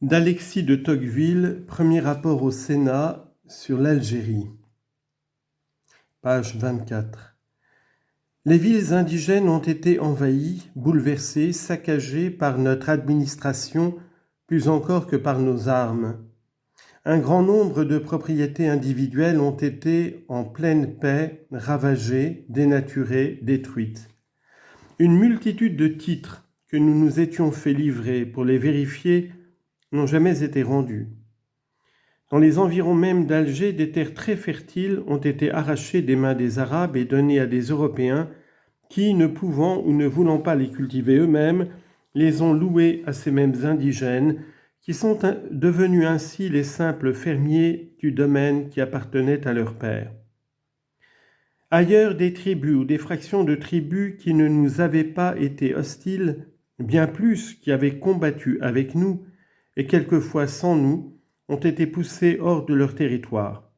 D'Alexis de Tocqueville, premier rapport au Sénat sur l'Algérie. Page 24. Les villes indigènes ont été envahies, bouleversées, saccagées par notre administration, plus encore que par nos armes. Un grand nombre de propriétés individuelles ont été, en pleine paix, ravagées, dénaturées, détruites. Une multitude de titres que nous nous étions fait livrer pour les vérifier n'ont jamais été rendus. Dans les environs même d'Alger, des terres très fertiles ont été arrachées des mains des Arabes et données à des Européens qui, ne pouvant ou ne voulant pas les cultiver eux-mêmes, les ont louées à ces mêmes indigènes qui sont devenus ainsi les simples fermiers du domaine qui appartenait à leur père. Ailleurs, des tribus ou des fractions de tribus qui ne nous avaient pas été hostiles, bien plus qui avaient combattu avec nous et quelquefois sans nous, ont été poussées hors de leur territoire.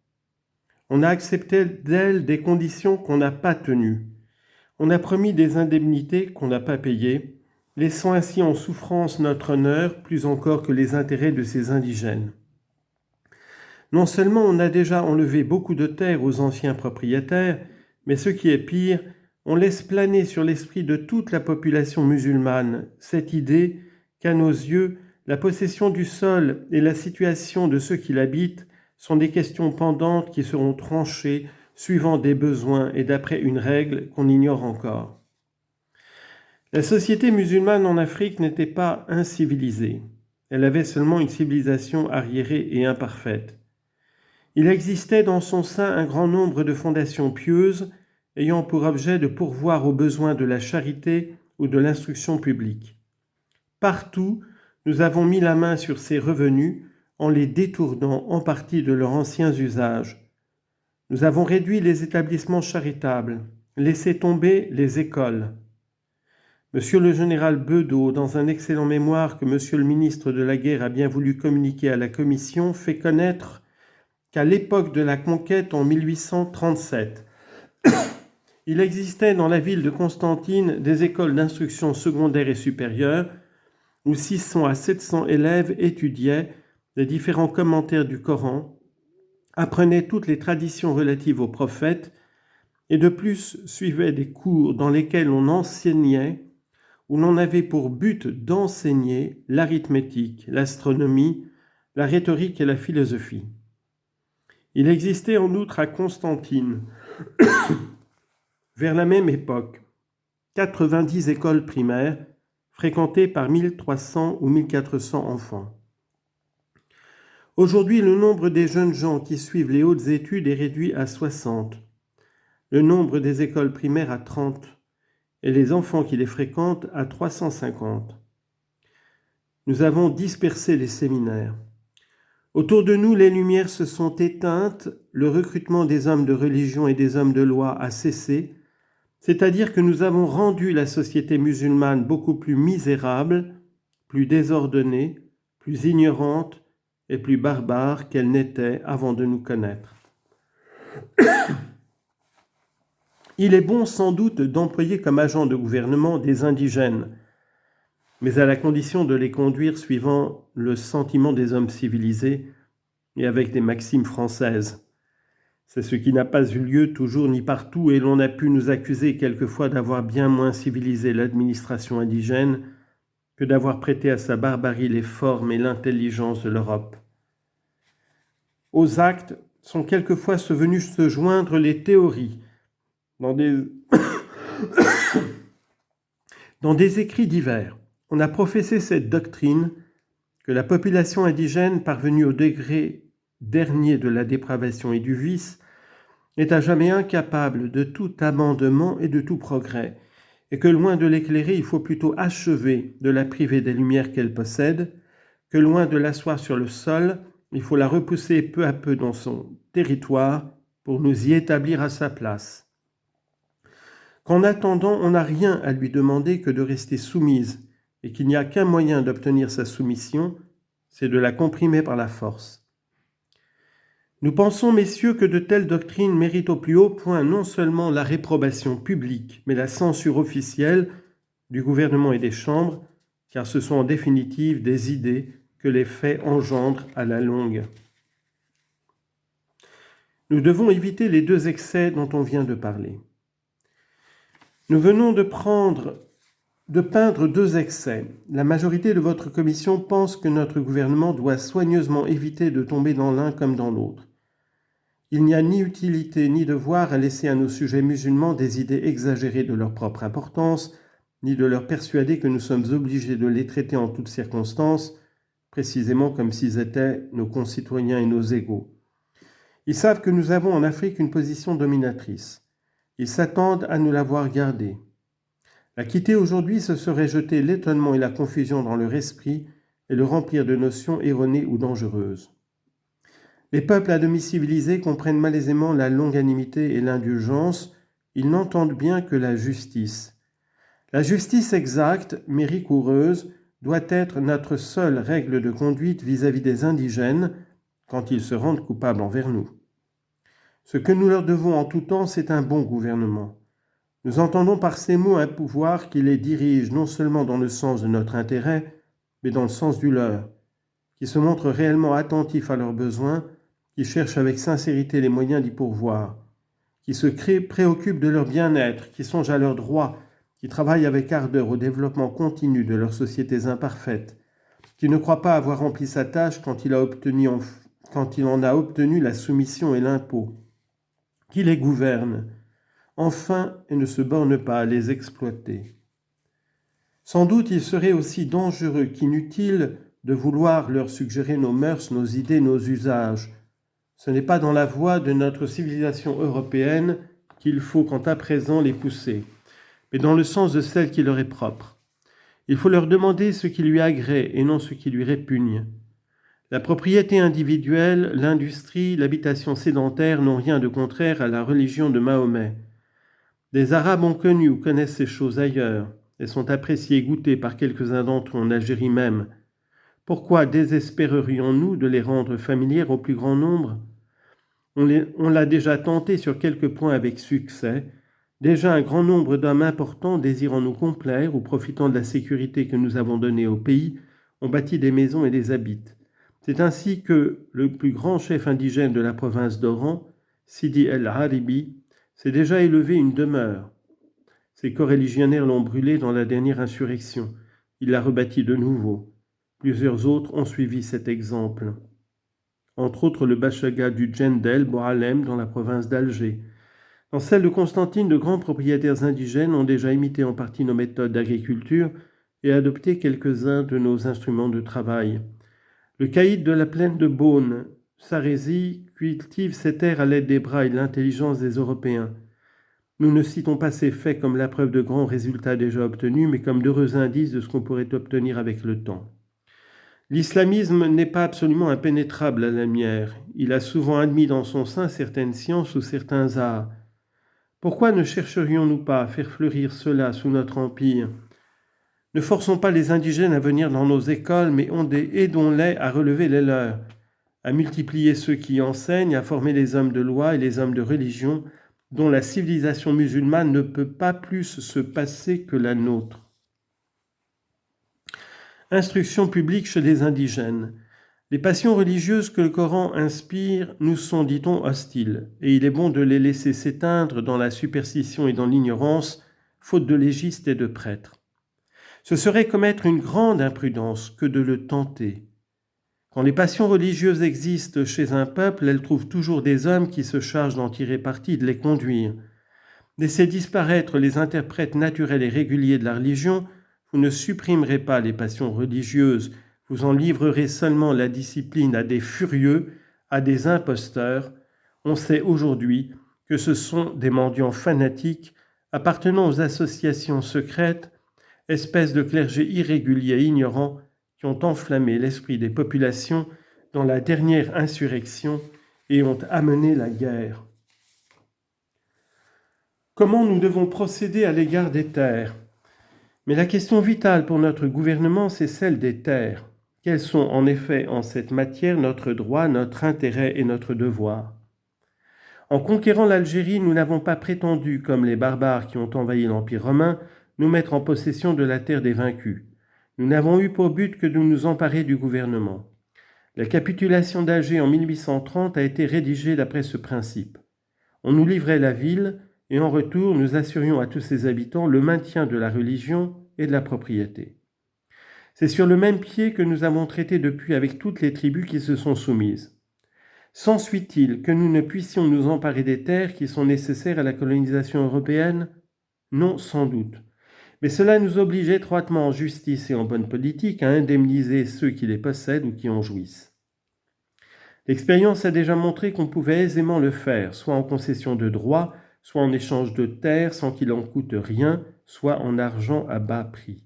On a accepté d'elles des conditions qu'on n'a pas tenues. On a promis des indemnités qu'on n'a pas payées, laissant ainsi en souffrance notre honneur plus encore que les intérêts de ces indigènes. Non seulement on a déjà enlevé beaucoup de terres aux anciens propriétaires, mais ce qui est pire, on laisse planer sur l'esprit de toute la population musulmane cette idée qu'à nos yeux, la possession du sol et la situation de ceux qui l'habitent sont des questions pendantes qui seront tranchées suivant des besoins et d'après une règle qu'on ignore encore. La société musulmane en Afrique n'était pas incivilisée. Elle avait seulement une civilisation arriérée et imparfaite. Il existait dans son sein un grand nombre de fondations pieuses ayant pour objet de pourvoir aux besoins de la charité ou de l'instruction publique. Partout, nous avons mis la main sur ces revenus en les détournant en partie de leurs anciens usages. Nous avons réduit les établissements charitables, laissé tomber les écoles. Monsieur le général Bedeau, dans un excellent mémoire que monsieur le ministre de la Guerre a bien voulu communiquer à la Commission, fait connaître qu'à l'époque de la conquête en 1837, il existait dans la ville de Constantine des écoles d'instruction secondaire et supérieure où 600 à 700 élèves étudiaient les différents commentaires du Coran, apprenaient toutes les traditions relatives aux prophètes et de plus suivaient des cours dans lesquels on enseignait où l'on avait pour but d'enseigner l'arithmétique, l'astronomie, la rhétorique et la philosophie. Il existait en outre à Constantine, vers la même époque, 90 écoles primaires fréquentées par 1300 ou 1400 enfants. Aujourd'hui, le nombre des jeunes gens qui suivent les hautes études est réduit à 60, le nombre des écoles primaires à 30 et les enfants qui les fréquentent à 350. Nous avons dispersé les séminaires. Autour de nous, les lumières se sont éteintes, le recrutement des hommes de religion et des hommes de loi a cessé, c'est-à-dire que nous avons rendu la société musulmane beaucoup plus misérable, plus désordonnée, plus ignorante et plus barbare qu'elle n'était avant de nous connaître. Il est bon sans doute d'employer comme agents de gouvernement des indigènes, mais à la condition de les conduire suivant le sentiment des hommes civilisés et avec des maximes françaises. C'est ce qui n'a pas eu lieu toujours ni partout, et l'on a pu nous accuser quelquefois d'avoir bien moins civilisé l'administration indigène que d'avoir prêté à sa barbarie les formes et l'intelligence de l'Europe. Aux actes sont quelquefois venus se joindre les théories, dans des écrits divers. On a professé cette doctrine que la population indigène, parvenue au degré dernier de la dépravation et du vice, est à jamais incapable de tout amendement et de tout progrès, et que loin de l'éclairer, il faut plutôt achever de la priver des lumières qu'elle possède, que loin de l'asseoir sur le sol, il faut la repousser peu à peu dans son territoire pour nous y établir à sa place. Qu'en attendant, on n'a rien à lui demander que de rester soumise, et qu'il n'y a qu'un moyen d'obtenir sa soumission, c'est de la comprimer par la force. Nous pensons, messieurs, que de telles doctrines méritent au plus haut point non seulement la réprobation publique, mais la censure officielle du gouvernement et des chambres, car ce sont en définitive des idées que les faits engendrent à la longue. Nous devons éviter les deux excès dont on vient de parler. Nous venons de peindre deux excès. La majorité de votre commission pense que notre gouvernement doit soigneusement éviter de tomber dans l'un comme dans l'autre. Il n'y a ni utilité ni devoir à laisser à nos sujets musulmans des idées exagérées de leur propre importance, ni de leur persuader que nous sommes obligés de les traiter en toutes circonstances, précisément comme s'ils étaient nos concitoyens et nos égaux. Ils savent que nous avons en Afrique une position dominatrice. Ils s'attendent à nous l'avoir gardée. La quitter aujourd'hui, ce serait jeter l'étonnement et la confusion dans leur esprit et le remplir de notions erronées ou dangereuses. Les peuples à demi civilisés comprennent malaisément la longanimité et l'indulgence. Ils n'entendent bien que la justice. La justice exacte, mais rigoureuse, doit être notre seule règle de conduite vis-à-vis des indigènes quand ils se rendent coupables envers nous. Ce que nous leur devons en tout temps, c'est un bon gouvernement. Nous entendons par ces mots un pouvoir qui les dirige non seulement dans le sens de notre intérêt, mais dans le sens du leur, qui se montre réellement attentif à leurs besoins, qui cherche avec sincérité les moyens d'y pourvoir, qui se préoccupe de leur bien-être, qui songe à leurs droits, qui travaille avec ardeur au développement continu de leurs sociétés imparfaites, qui ne croit pas avoir rempli sa tâche quand il en a obtenu la soumission et l'impôt, qui les gouverne, enfin, et ne se borne pas à les exploiter. Sans doute il serait aussi dangereux qu'inutile de vouloir leur suggérer nos mœurs, nos idées, nos usages. Ce n'est pas dans la voie de notre civilisation européenne qu'il faut quant à présent les pousser, mais dans le sens de celle qui leur est propre. Il faut leur demander ce qui lui agrée et non ce qui lui répugne. La propriété individuelle, l'industrie, l'habitation sédentaire n'ont rien de contraire à la religion de Mahomet. Des Arabes ont connu ou connaissent ces choses ailleurs et sont appréciées et goûtées par quelques-uns d'entre eux en Algérie même. Pourquoi désespérerions-nous de les rendre familières au plus grand nombre ? On l'a déjà tenté sur quelques points avec succès. Déjà un grand nombre d'hommes importants désirant nous complaire ou profitant de la sécurité que nous avons donnée au pays ont bâti des maisons et les habitent. C'est ainsi que le plus grand chef indigène de la province d'Oran, Sidi el-Haribi, s'est déjà élevé une demeure. Ses coreligionnaires l'ont brûlé dans la dernière insurrection. Il l'a rebâti de nouveau. Plusieurs autres ont suivi cet exemple. Entre autres le Bachaga du Djendel, Boalem, dans la province d'Alger. Dans celle de Constantine, de grands propriétaires indigènes ont déjà imité en partie nos méthodes d'agriculture et adopté quelques-uns de nos instruments de travail. Le caïd de la plaine de Beaune, Sarézy, cultive ces terres à l'aide des bras et de l'intelligence des Européens. Nous ne citons pas ces faits comme la preuve de grands résultats déjà obtenus, mais comme d'heureux indices de ce qu'on pourrait obtenir avec le temps. L'islamisme n'est pas absolument impénétrable à la lumière. Il a souvent admis dans son sein certaines sciences ou certains arts. Pourquoi ne chercherions-nous pas à faire fleurir cela sous notre empire ? Ne forçons pas les indigènes à venir dans nos écoles, mais aidons-les à relever les leurs, à multiplier ceux qui enseignent, à former les hommes de loi et les hommes de religion, dont la civilisation musulmane ne peut pas plus se passer que la nôtre. Instruction publique chez les indigènes. Les passions religieuses que le Coran inspire nous sont, dit-on, hostiles, et il est bon de les laisser s'éteindre dans la superstition et dans l'ignorance, faute de légistes et de prêtres. Ce serait commettre une grande imprudence que de le tenter. Quand les passions religieuses existent chez un peuple, elles trouvent toujours des hommes qui se chargent d'en tirer parti, de les conduire. Laissez disparaître les interprètes naturels et réguliers de la religion, vous ne supprimerez pas les passions religieuses, vous en livrerez seulement la discipline à des furieux, à des imposteurs. On sait aujourd'hui que ce sont des mendiants fanatiques appartenant aux associations secrètes, espèces de clergés irréguliers et ignorants qui ont enflammé l'esprit des populations dans la dernière insurrection et ont amené la guerre. Comment nous devons procéder à l'égard des terres ? Mais la question vitale pour notre gouvernement, c'est celle des terres. Quels sont en effet en cette matière notre droit, notre intérêt et notre devoir ? En conquérant l'Algérie, nous n'avons pas prétendu, comme les barbares qui ont envahi l'Empire romain, nous mettre en possession de la terre des vaincus. Nous n'avons eu pour but que de nous emparer du gouvernement. La capitulation d'Alger en 1830 a été rédigée d'après ce principe. On nous livrait la ville et en retour nous assurions à tous ses habitants le maintien de la religion et de la propriété. C'est sur le même pied que nous avons traité depuis avec toutes les tribus qui se sont soumises. S'ensuit-il que nous ne puissions nous emparer des terres qui sont nécessaires à la colonisation européenne ? Non, sans doute. Mais cela nous oblige étroitement en justice et en bonne politique à indemniser ceux qui les possèdent ou qui en jouissent. L'expérience a déjà montré qu'on pouvait aisément le faire, soit en concession de droits, soit en échange de terres sans qu'il en coûte rien, soit en argent à bas prix.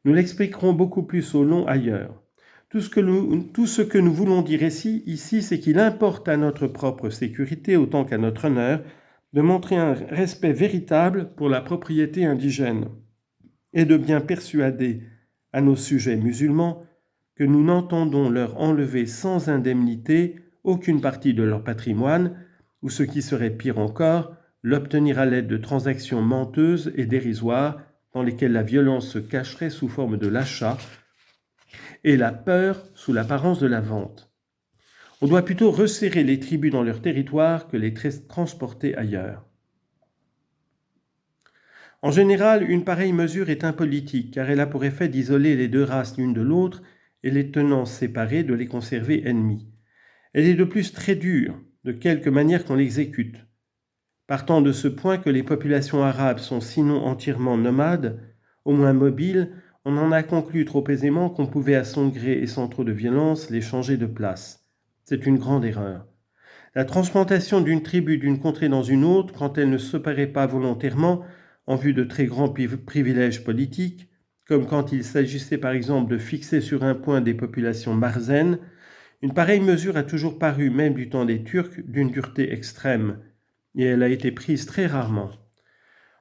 Nous l'expliquerons beaucoup plus au long ailleurs. Tout ce que nous voulons dire ici, c'est qu'il importe à notre propre sécurité autant qu'à notre honneur de montrer un respect véritable pour la propriété indigène et de bien persuader à nos sujets musulmans que nous n'entendons leur enlever sans indemnité aucune partie de leur patrimoine, ou ce qui serait pire encore, l'obtenir à l'aide de transactions menteuses et dérisoires dans lesquelles la violence se cacherait sous forme de l'achat et la peur sous l'apparence de la vente. On doit plutôt resserrer les tribus dans leur territoire que les transporter ailleurs. En général, une pareille mesure est impolitique, car elle a pour effet d'isoler les deux races l'une de l'autre et les tenants séparés de les conserver ennemis. Elle est de plus très dure, de quelque manière qu'on l'exécute. Partant de ce point que les populations arabes sont sinon entièrement nomades, au moins mobiles, on en a conclu trop aisément qu'on pouvait à son gré et sans trop de violence les changer de place. C'est une grande erreur. La transplantation d'une tribu d'une contrée dans une autre, quand elle ne s'opérait pas volontairement, en vue de très grands privilèges politiques, comme quand il s'agissait par exemple de fixer sur un point des populations marzennes, une pareille mesure a toujours paru, même du temps des Turcs, d'une dureté extrême, et elle a été prise très rarement.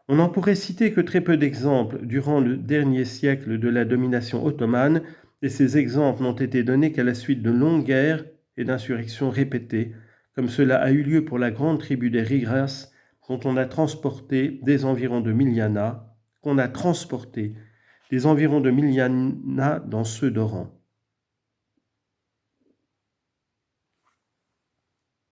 On n'en pourrait citer que très peu d'exemples durant le dernier siècle de la domination ottomane, et ces exemples n'ont été donnés qu'à la suite de longues guerres et d'insurrections répétées, comme cela a eu lieu pour la grande tribu des Rigras, dont on a transporté des environs de Miliana, dans ceux d'Oran.